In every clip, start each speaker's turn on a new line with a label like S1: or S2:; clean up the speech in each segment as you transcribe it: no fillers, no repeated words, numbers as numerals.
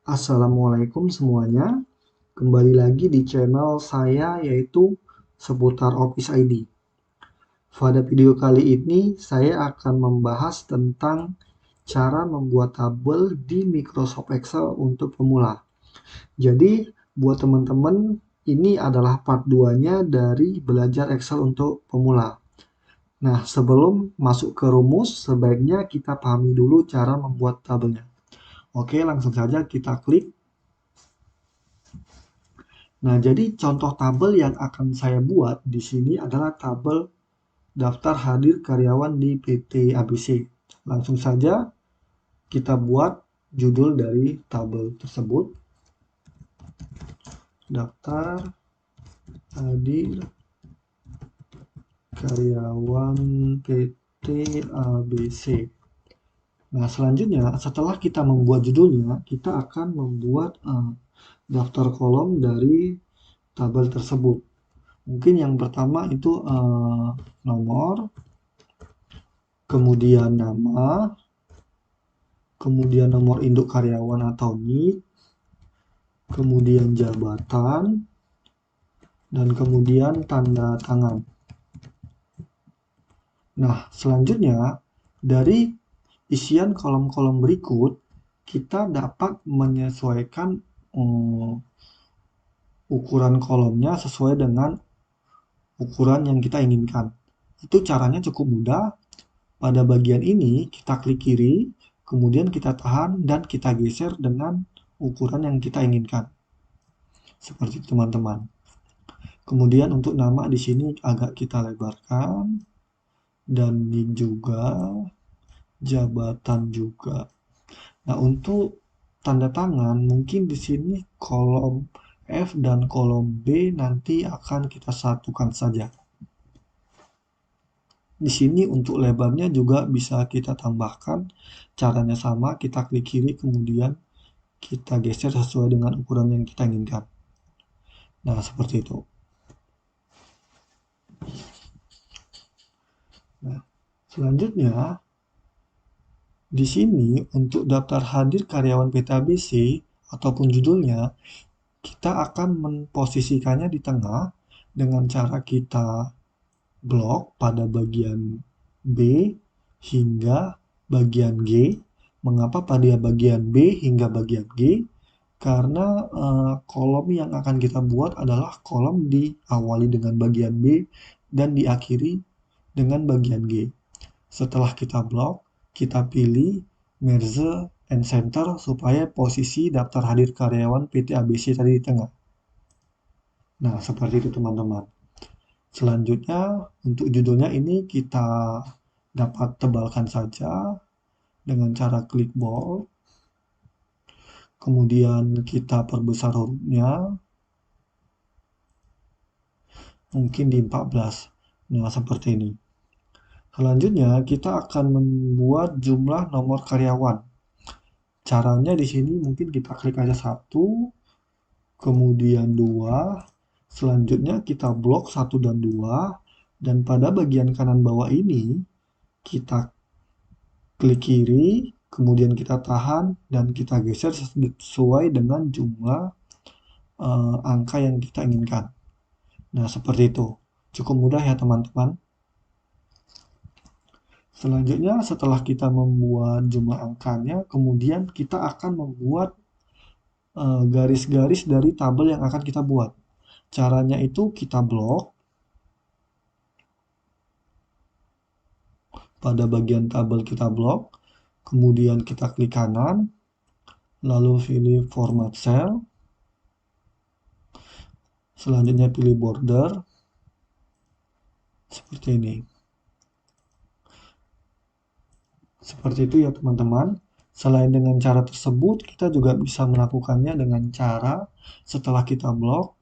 S1: Assalamualaikum semuanya, kembali lagi di channel saya yaitu seputar Office ID. Pada video kali ini saya akan membahas tentang cara membuat tabel di Microsoft Excel untuk pemula. Jadi buat teman-teman ini adalah part 2-nya dari belajar Excel untuk pemula. Nah, sebelum masuk ke rumus, sebaiknya kita pahami dulu cara membuat tabelnya. Oke, langsung saja kita klik. Nah, jadi contoh tabel yang akan saya buat di sini adalah tabel daftar hadir karyawan di PT ABC. Langsung saja kita buat judul dari tabel tersebut. Daftar hadir karyawan PT ABC. Nah, selanjutnya setelah kita membuat judulnya, kita akan membuat daftar kolom dari tabel tersebut. Mungkin yang pertama itu nomor, kemudian nama, kemudian nomor induk karyawan atau NIK, kemudian jabatan, dan kemudian tanda tangan. Nah, selanjutnya dari isian kolom-kolom berikut, kita dapat menyesuaikan ukuran kolomnya sesuai dengan ukuran yang kita inginkan. Itu caranya cukup mudah. Pada bagian ini kita klik kiri, kemudian kita tahan dan kita geser dengan ukuran yang kita inginkan. Seperti itu, teman-teman. Kemudian untuk nama di sini agak kita lebarkan dan NIK juga, jabatan juga. Nah, untuk tanda tangan mungkin di sini kolom F dan kolom B nanti akan kita satukan saja. Di sini untuk lebarnya juga bisa kita tambahkan. Caranya sama, kita klik kiri kemudian kita geser sesuai dengan ukuran yang kita inginkan. Nah, seperti itu. Nah, selanjutnya di sini untuk daftar hadir karyawan PT ABC ataupun judulnya, kita akan memposisikannya di tengah dengan cara kita blok pada bagian B hingga bagian G. Mengapa pada bagian B hingga bagian G? Karena kolom yang akan kita buat adalah kolom diawali dengan bagian B dan diakhiri dengan bagian G. Setelah kita blok, kita pilih Merge and Center supaya posisi daftar hadir karyawan PT ABC tadi di tengah. Nah, seperti itu teman-teman. Selanjutnya, untuk judulnya ini kita dapat tebalkan saja dengan cara klik bold. Kemudian kita perbesar hurufnya. Mungkin di 14. Nah, seperti ini. Selanjutnya, kita akan membuat jumlah nomor karyawan. Caranya di sini mungkin kita klik aja 1, kemudian 2, selanjutnya kita blok 1 dan 2, dan pada bagian kanan bawah ini kita klik kiri, kemudian kita tahan dan kita geser sesuai dengan jumlah angka yang kita inginkan. Nah, seperti itu. Cukup mudah ya teman-teman. Selanjutnya setelah kita membuat jumlah angkanya, kemudian kita akan membuat garis-garis dari tabel yang akan kita buat. Caranya itu kita blok pada bagian tabel, kita blok, kemudian kita klik kanan, lalu pilih format cell, selanjutnya pilih border, seperti ini. Seperti itu ya teman-teman. Selain dengan cara tersebut, kita juga bisa melakukannya dengan cara setelah kita blok,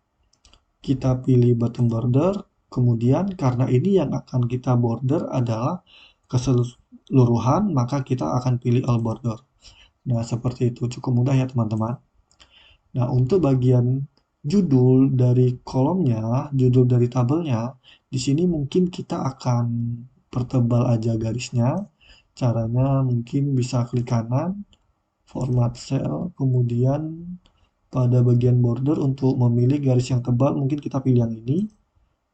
S1: kita pilih button border, kemudian karena ini yang akan kita border adalah keseluruhan, maka kita akan pilih all border. Nah, seperti itu. Cukup mudah ya teman-teman. Nah, untuk bagian judul dari kolomnya, judul dari tabelnya, di sini mungkin kita akan pertebal aja garisnya. Caranya mungkin bisa klik kanan, format cell, kemudian pada bagian border untuk memilih garis yang tebal mungkin kita pilih yang ini.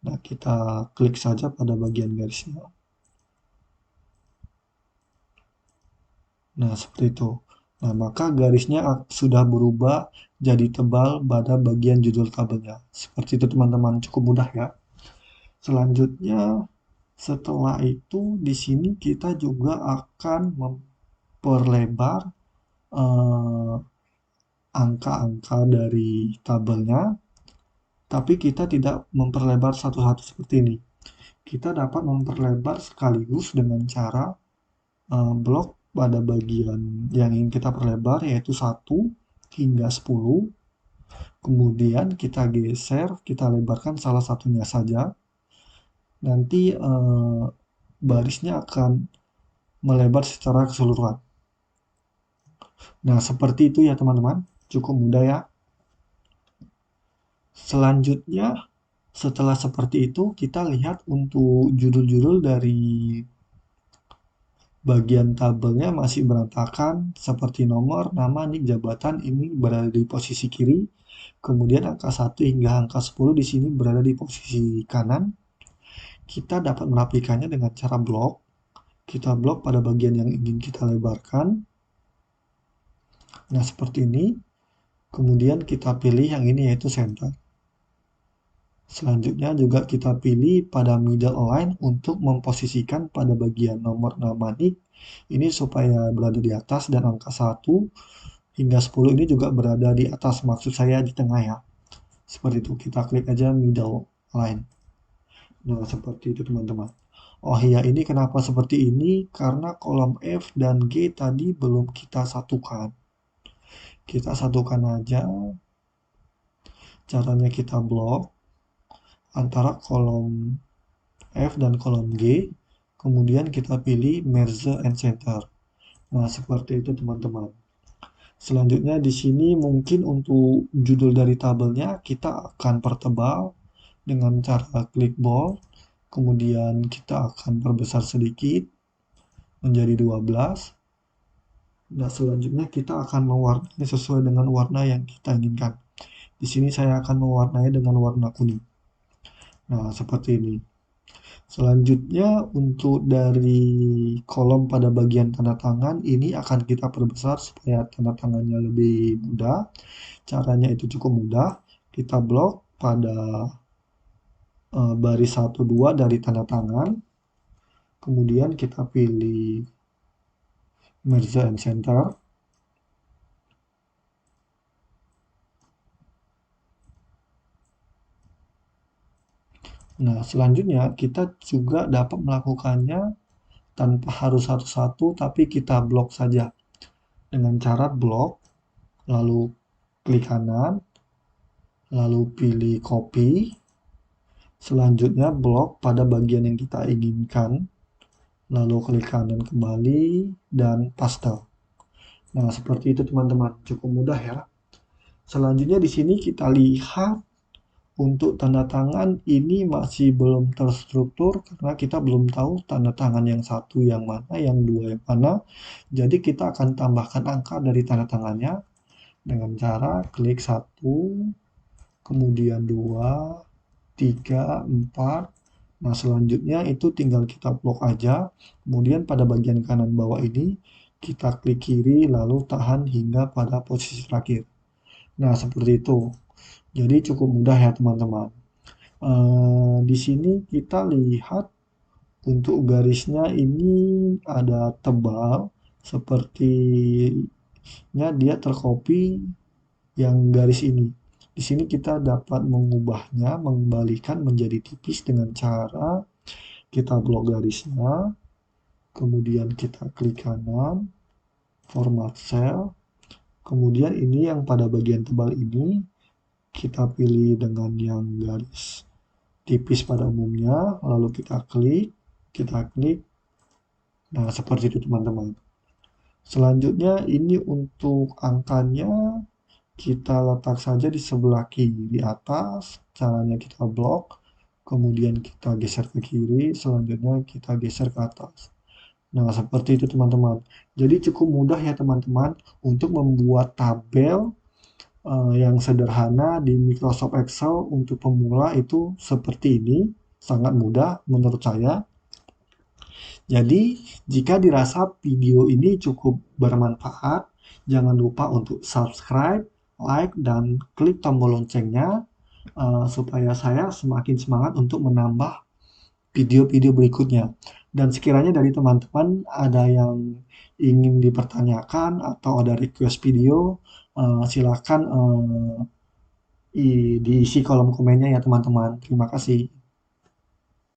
S1: Nah, kita klik saja pada bagian garisnya. Nah, seperti itu. Nah, maka garisnya sudah berubah jadi tebal pada bagian judul tabelnya. Seperti itu teman-teman, cukup mudah ya. Selanjutnya, setelah itu di sini kita juga akan memperlebar eh, angka-angka dari tabelnya, tapi kita tidak memperlebar satu-satu seperti ini. Kita dapat memperlebar sekaligus dengan cara blok pada bagian yang ingin kita perlebar yaitu 1 hingga 10. Kemudian kita geser, kita lebarkan salah satunya saja. Nanti barisnya akan melebar secara keseluruhan. Nah, seperti itu ya teman-teman. Cukup mudah ya. Selanjutnya, setelah seperti itu, kita lihat untuk judul-judul dari bagian tabelnya masih berantakan, seperti nomor, nama, nik, jabatan ini berada di posisi kiri. Kemudian angka 1 hingga angka 10 di sini berada di posisi kanan. Kita dapat merapikannya dengan cara blok. Kita blok pada bagian yang ingin kita lebarkan. Nah, seperti ini. Kemudian kita pilih yang ini yaitu center. Selanjutnya juga kita pilih pada middle align untuk memposisikan pada bagian nomor nama nik ini supaya berada di atas dan angka 1 hingga 10 ini juga berada di atas, maksud saya di tengah ya. Seperti itu, kita klik aja middle align. Nah, seperti itu teman-teman. Oh iya, ini kenapa seperti ini? Karena kolom F dan G tadi belum kita satukan. Kita satukan aja. Caranya kita blok antara kolom F dan kolom G, kemudian kita pilih merge and center. Nah, seperti itu teman-teman. Selanjutnya di sini mungkin untuk judul dari tabelnya kita akan pertebal dengan cara klik bold, kemudian kita akan perbesar sedikit menjadi 12. Nah, selanjutnya kita akan mewarnai sesuai dengan warna yang kita inginkan. Di sini saya akan mewarnai dengan warna kuning. Nah, seperti ini. Selanjutnya untuk dari kolom pada bagian tanda tangan ini akan kita perbesar supaya tanda tangannya lebih mudah. Caranya itu cukup mudah. Kita blok pada baris 1 2 dari tanda tangan. Kemudian kita pilih merge and center. Nah, selanjutnya kita juga dapat melakukannya tanpa harus satu-satu, tapi kita blok saja dengan cara blok, lalu klik kanan, lalu pilih copy, selanjutnya blok pada bagian yang kita inginkan, lalu klik kanan kembali, dan paste. Nah, seperti itu teman-teman, cukup mudah ya. Selanjutnya di sini kita lihat untuk tanda tangan ini masih belum terstruktur karena kita belum tahu tanda tangan yang satu yang mana, yang dua yang mana. Jadi kita akan tambahkan angka dari tanda tangannya dengan cara klik 1, kemudian 2, 3, 4. Nah, selanjutnya itu tinggal kita blok aja. Kemudian pada bagian kanan bawah ini kita klik kiri lalu tahan hingga pada posisi terakhir. Nah, seperti itu. Jadi cukup mudah ya teman-teman. Di sini kita lihat untuk garisnya ini ada tebal, sepertinya dia tercopy yang garis ini. Di sini kita dapat mengubahnya, mengembalikan menjadi tipis dengan cara kita blok garisnya, kemudian kita klik kanan, format cell, kemudian ini yang pada bagian tebal ini kita pilih dengan yang garis tipis pada umumnya, lalu kita klik, nah seperti itu teman-teman. Selanjutnya ini untuk angkanya kita letak saja di sebelah kiri di atas, caranya kita blok, kemudian kita geser ke kiri, selanjutnya kita geser ke atas. Nah, seperti itu teman-teman. Jadi cukup mudah ya teman-teman untuk membuat tabel yang sederhana di Microsoft Excel untuk pemula itu seperti ini. Sangat mudah menurut saya. Jadi, jika dirasa video ini cukup bermanfaat, jangan lupa untuk subscribe, like, dan klik tombol loncengnya supaya saya semakin semangat untuk menambah video-video berikutnya. Dan sekiranya dari teman-teman ada yang ingin dipertanyakan atau ada request video, silakan diisi kolom komennya ya teman-teman. Terima kasih.